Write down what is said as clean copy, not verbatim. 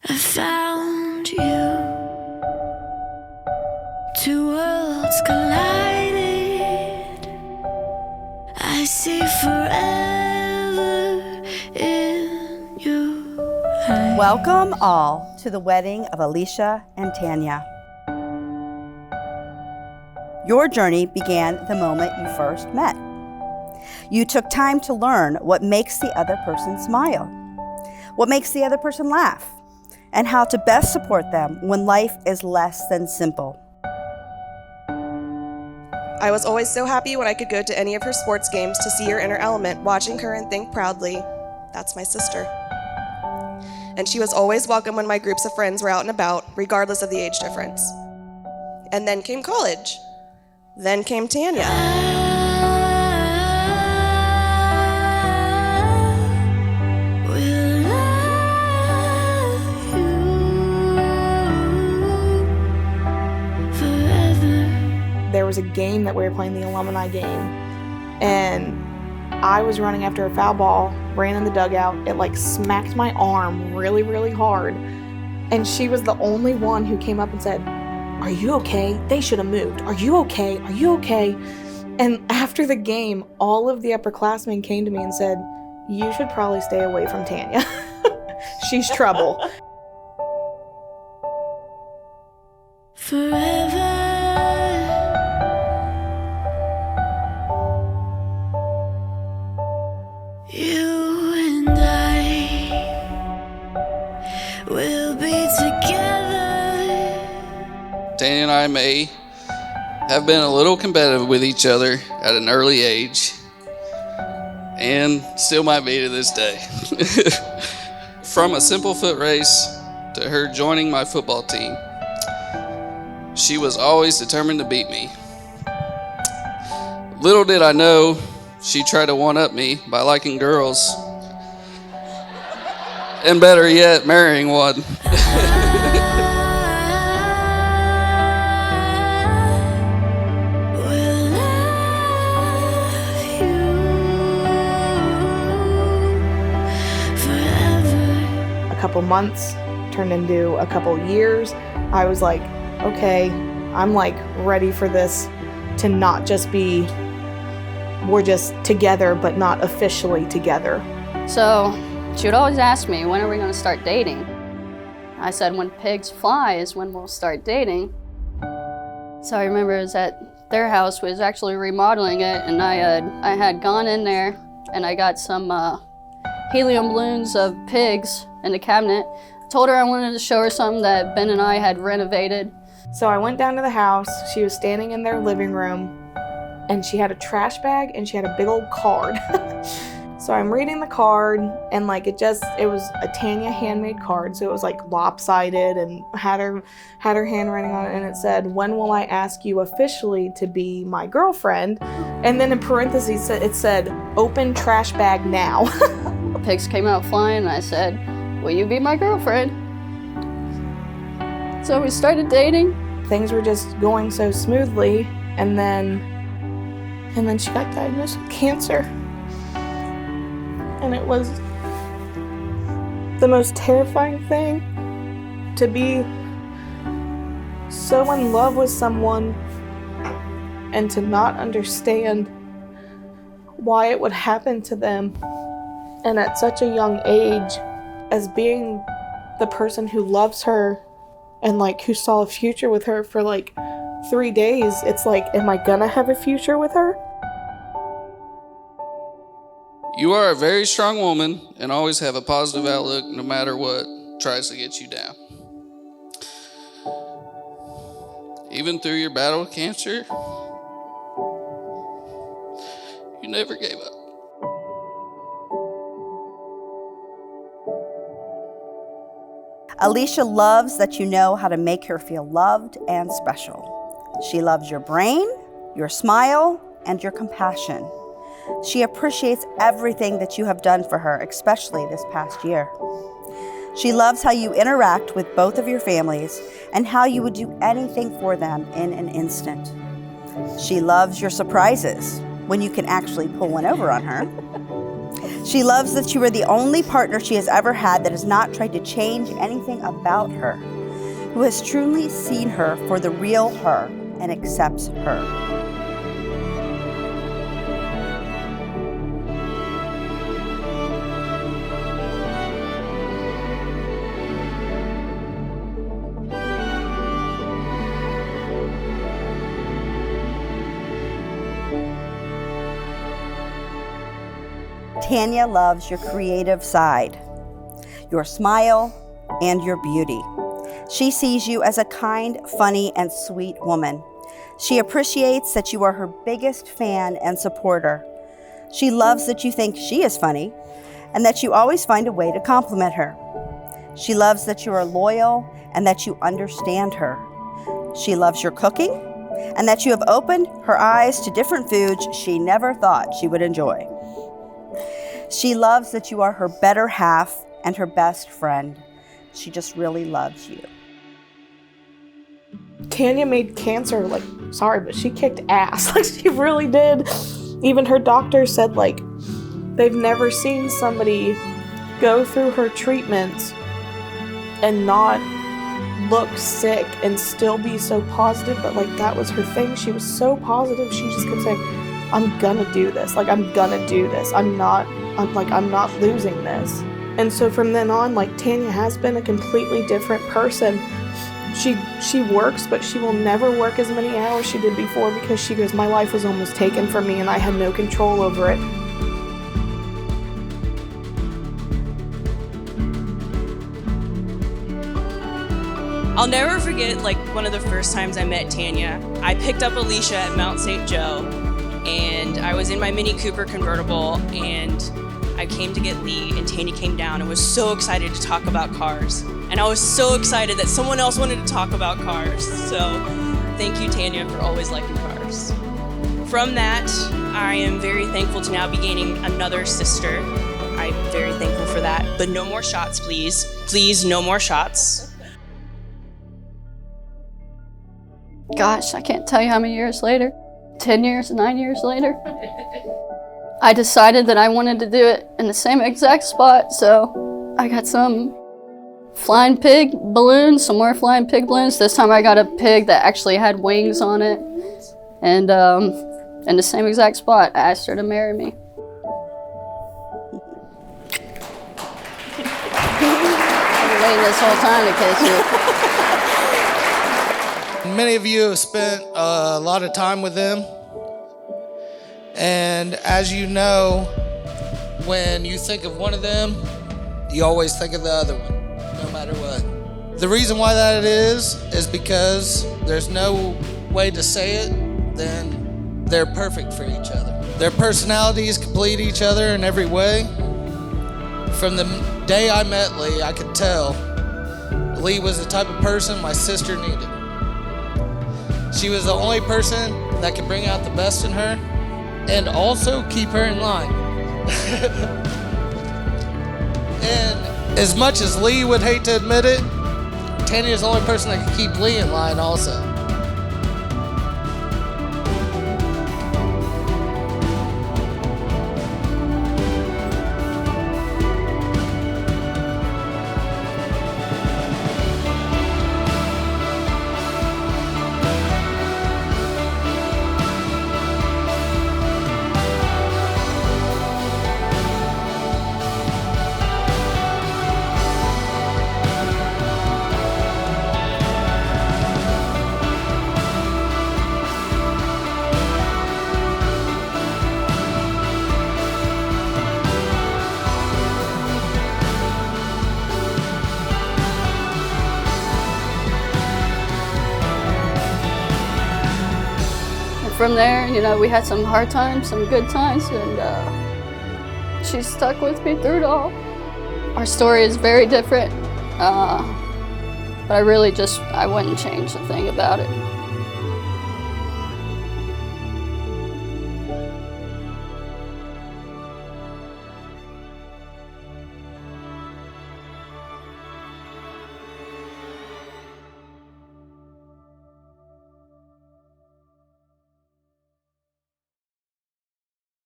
I found you. Two worlds collided. I see forever in your eyes. Welcome all to the wedding of Alicia and Tanya. Your journey began the moment you first met. You took time to learn what makes the other person smile, what makes the other person laugh, and how to best support them when life is less than simple. I was always so happy when I could go to any of her sports games to see her in her element, watching her and think proudly, that's my sister. And she was always welcome when my groups of friends were out and about, regardless of the age difference. And then came college. Then came Tanya. There was a game that we were playing, the alumni game, and I was running after a foul ball, ran in the dugout. It smacked my arm really, really hard. And she was the only one who came up and said, "Are you okay? They should have moved. Are you okay? Are you okay?" And after the game, all of the upperclassmen came to me and said, "You should probably stay away from Tanya. She's trouble." Forever. You and I will be together. Tanya and I may have been a little competitive with each other at an early age, and still might be to this day. From a simple foot race to her joining my football team, she was always determined to beat me. Little did I know, she tried to one-up me by liking girls, and better yet, marrying one. A couple months turned into a couple years. I was like, okay, I'm ready for this to not just be we're just together but not officially together. So she would always ask me, when are we going to start dating? I said, when pigs fly is when we'll start dating. So I remember it was at their house, we was actually remodeling it, and I had gone in there and I got some helium balloons of pigs in the cabinet. I told her I wanted to show her something that Ben and I had renovated. So I went down to the house. She was standing in their living room and she had a trash bag and she had a big old card. So I'm reading the card and it was a Tanya handmade card. So it was lopsided and had her handwriting on it, and it said, "When will I ask you officially to be my girlfriend?" And then in parentheses it said, "Open trash bag now." Pigs came out flying and I said, "Will you be my girlfriend?" So we started dating. Things were just going so smoothly, and then she got diagnosed with cancer. And it was the most terrifying thing to be so in love with someone and to not understand why it would happen to them, and at such a young age, as being the person who loves her and who saw a future with her for 3 days. It's am I gonna have a future with her? You are a very strong woman and always have a positive outlook no matter what tries to get you down. Even through your battle with cancer, you never gave up. Alicia loves that you know how to make her feel loved and special. She loves your brain, your smile, and your compassion. She appreciates everything that you have done for her, especially this past year. She loves how you interact with both of your families and how you would do anything for them in an instant. She loves your surprises when you can actually pull one over on her. She loves that you are the only partner she has ever had that has not tried to change anything about her, who has truly seen her for the real her and accepts her. Tanya loves your creative side, your smile, and your beauty. She sees you as a kind, funny, and sweet woman. She appreciates that you are her biggest fan and supporter. She loves that you think she is funny and that you always find a way to compliment her. She loves that you are loyal and that you understand her. She loves your cooking and that you have opened her eyes to different foods she never thought she would enjoy. She loves that you are her better half and her best friend. She just really loves you. Tanya made cancer, sorry, but she kicked ass. She really did. Even her doctor said, they've never seen somebody go through her treatments and not look sick and still be so positive. But, that was her thing. She was so positive. She just kept saying, I'm gonna do this. I'm gonna do this. I'm not losing this. And so from then on, Tanya has been a completely different person. She works, but she will never work as many hours she did before because she goes, my life was almost taken from me and I had no control over it. I'll never forget, one of the first times I met Tanya. I picked up Alicia at Mount St. Joe, and I was in my Mini Cooper convertible, and I came to get Lee, and Tanya came down and was so excited to talk about cars. And I was so excited that someone else wanted to talk about cars. So thank you, Tanya, for always liking cars. From that, I am very thankful to now be gaining another sister. I'm very thankful for that. But no more shots, please. Please, no more shots. Gosh, I can't tell you how many years later. 10 years, 9 years later. I decided that I wanted to do it in the same exact spot, so I got some flying pig balloons, some more flying pig balloons. This time I got a pig that actually had wings on it, and in the same exact spot, I asked her to marry me. I've been waiting this whole time to kiss you. Many of you have spent a lot of time with them. And as you know, when you think of one of them, you always think of the other one, no matter what. The reason why that is because there's no way to say it than they're perfect for each other. Their personalities complete each other in every way. From the day I met Lee, I could tell Lee was the type of person my sister needed. She was the only person that could bring out the best in her and also keep her in line. And as much as Lee would hate to admit it, Tanya's the only person that could keep Lee in line also. From there, we had some hard times, some good times, and she stuck with me through it all. Our story is very different, but I wouldn't change a thing about it.